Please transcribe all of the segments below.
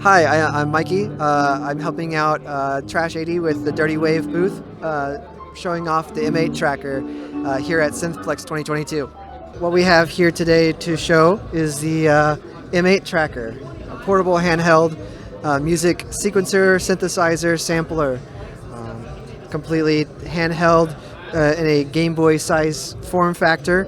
Hi, I'm Mikey. I'm helping out Trash 80 with the Dirty Wave booth, showing off the M8 tracker here at Synthplex 2022. What we have here today to show is the M8 tracker, a portable handheld music sequencer, synthesizer, sampler, completely handheld in a Game Boy size form factor.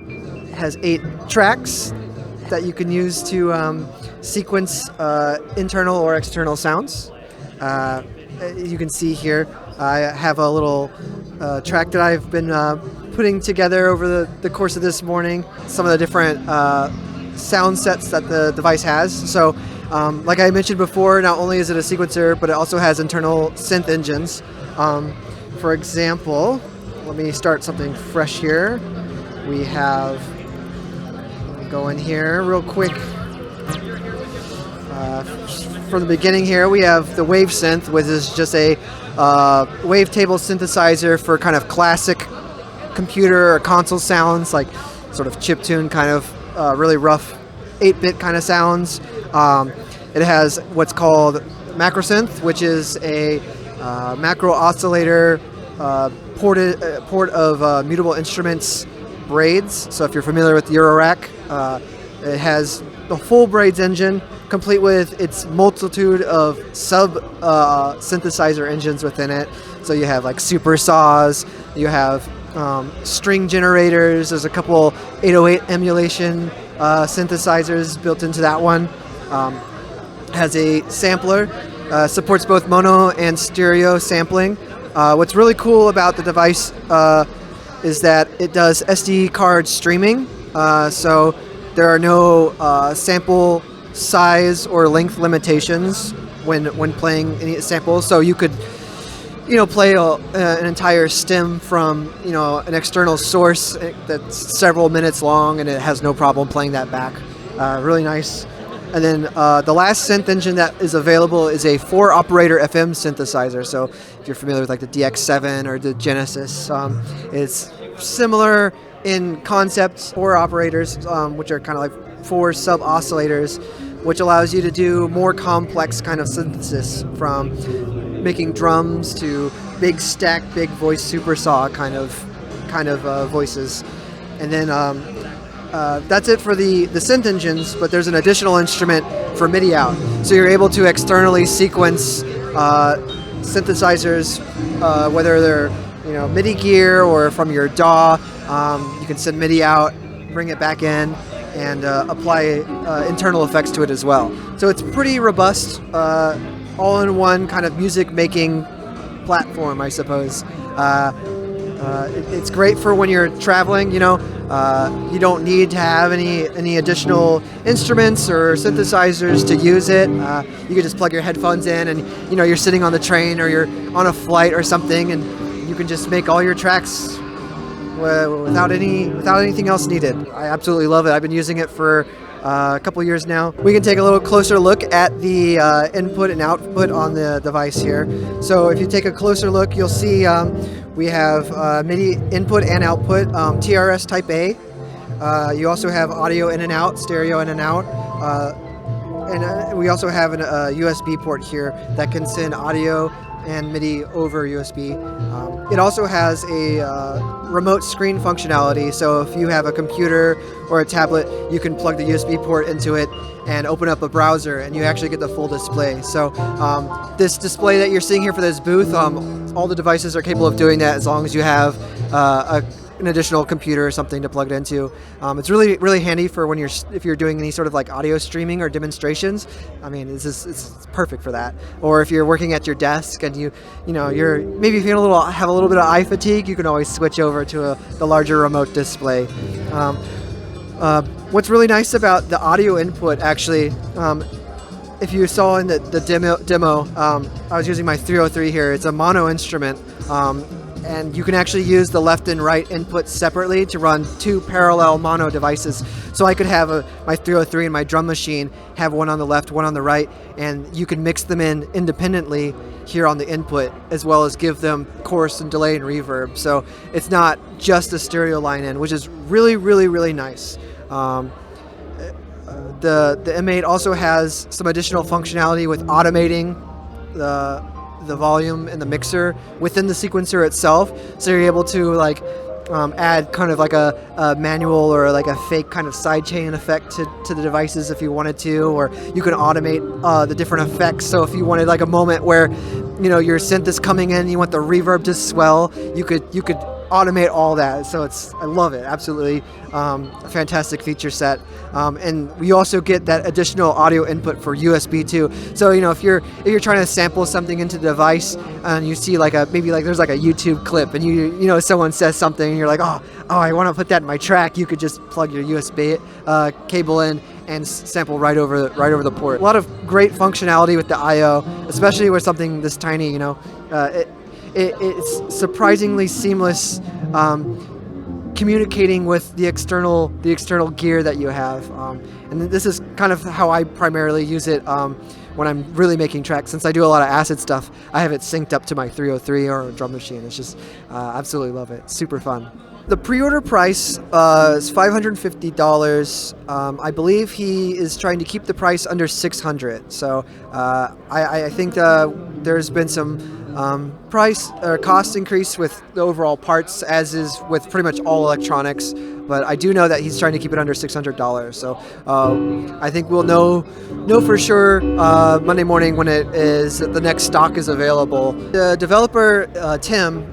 It has 8 tracks that you can use to sequence internal or external sounds. You can see here I have a little track that I've been putting together over the course of this morning, some of the different sound sets that the device has. So like I mentioned before, not only is it a sequencer, but it also has internal synth engines. For example, let me start something fresh here. We have, let me go in here real quick. From the beginning here, we have the Wave Synth, which is just a wavetable synthesizer for kind of classic computer or console sounds, like sort of chiptune kind of really rough 8-bit kind of sounds. It has what's called macro synth, which is a macro oscillator port of mutable instruments braids. So if you're familiar with Eurorack, it has the full braids engine, complete with its multitude of sub synthesizer engines within it. So you have like super saws, you have string generators, there's a couple 808 emulation synthesizers built into that one. Has a sampler, supports both mono and stereo sampling. What's really cool about the device is that it does SD card streaming, so there are no sample size or length limitations when playing any samples. So you could, play an entire stem from, an external source that's several minutes long, and it has no problem playing that back. Really nice. And then the last synth engine that is available is a 4-operator FM synthesizer. So if you're familiar with like the DX7 or the Genesis, it's similar in concept. 4 operators, which are kind of like 4 sub-oscillators, which allows you to do more complex kind of synthesis, from making drums to big stack, big voice supersaw kind of voices. And then that's it for the synth engines, but there's an additional instrument for MIDI out. So you're able to externally sequence synthesizers, whether they're MIDI gear or from your DAW. You can send MIDI out, bring it back in, and apply internal effects to it as well. So it's pretty robust, all-in-one kind of music-making platform, I suppose. It's great for when you're traveling. You don't need to have any additional instruments or synthesizers to use it. You can just plug your headphones in, and you're sitting on the train or you're on a flight or something, and you can just make all your tracks without anything else needed. I absolutely love it. I've been using it for a couple years now. We can take a little closer look at the input and output on the device here. So if you take a closer look, you'll see we have MIDI input and output, TRS type A. You also have audio in and out, stereo in and out. And we also have a USB port here that can send audio and MIDI over USB. It also has a remote screen functionality, so if you have a computer or a tablet, you can plug the USB port into it and open up a browser, and you actually get the full display. So this display that you're seeing here for this booth, all the devices are capable of doing that as long as you have an additional computer or something to plug it into. It's really handy for when if you're doing any sort of like audio streaming or demonstrations. I mean, it's perfect for that. Or if you're working at your desk and you're maybe feeling have a little bit of eye fatigue, you can always switch over to the larger remote display. What's really nice about the audio input, actually, if you saw in the demo, I was using my 303 here. It's a mono instrument. And you can actually use the left and right inputs separately to run 2 parallel mono devices. So I could have my 303 and my drum machine have one on the left, one on the right, and you can mix them in independently here on the input, as well as give them chorus and delay and reverb. So it's not just a stereo line in, which is really, really, really nice. The M8 also has some additional functionality with automating the volume and the mixer within the sequencer itself. So you're able to like add kind of like a manual or like a fake kind of sidechain effect to the devices if you wanted to, or you can automate the different effects. So if you wanted like a moment where your synth is coming in, you want the reverb to swell, you could automate all that. So I love it, absolutely. A fantastic feature set, and we also get that additional audio input for USB too. So if you're trying to sample something into the device and you see like maybe there's like a YouTube clip and someone says something and you're like, oh I want to put that in my track, you could just plug your USB cable in and sample right over the port. A lot of great functionality with the I/O, especially with something this tiny. It's surprisingly seamless, communicating with the external gear that you have, and this is kind of how I primarily use it when I'm really making tracks. Since I do a lot of acid stuff, I have it synced up to my 303 or a drum machine. It's just absolutely love it. Super fun. The pre-order price is $550. I believe he is trying to keep the price under $600. So I think there's been some price or cost increase with the overall parts, as is with pretty much all electronics. But I do know that he's trying to keep it under $600. So I think we'll know for sure Monday morning when the next stock is available. The developer Tim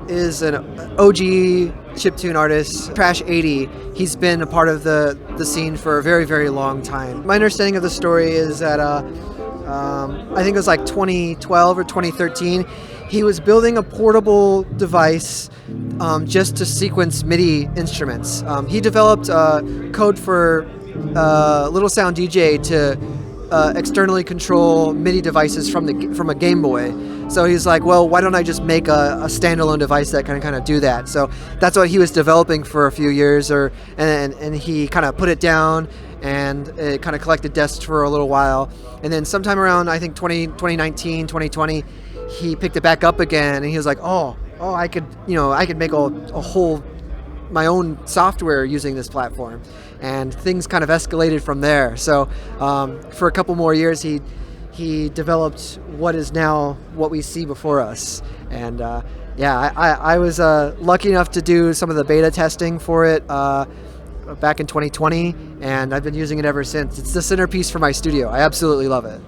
is an OG chiptune artist, Trash 80. He's been a part of the scene for a very, very long time. My understanding of the story is that I think it was like 2012 or 2013, he was building a portable device just to sequence MIDI instruments. He developed code for Little Sound DJ to externally control MIDI devices from a Game Boy. So he's like, well, why don't I just make a standalone device that can kind of do that? So that's what he was developing for a few years, and he kind of put it down, and it kind of collected dust for a little while. And then sometime around, I think 2019, 2020, he picked it back up again, and he was like, oh, I could make a whole my own software using this platform, and things kind of escalated from there. So for a couple more years, he developed what is now what we see before us. And I was lucky enough to do some of the beta testing for it back in 2020, and I've been using it ever since. It's the centerpiece for my studio. I absolutely love it.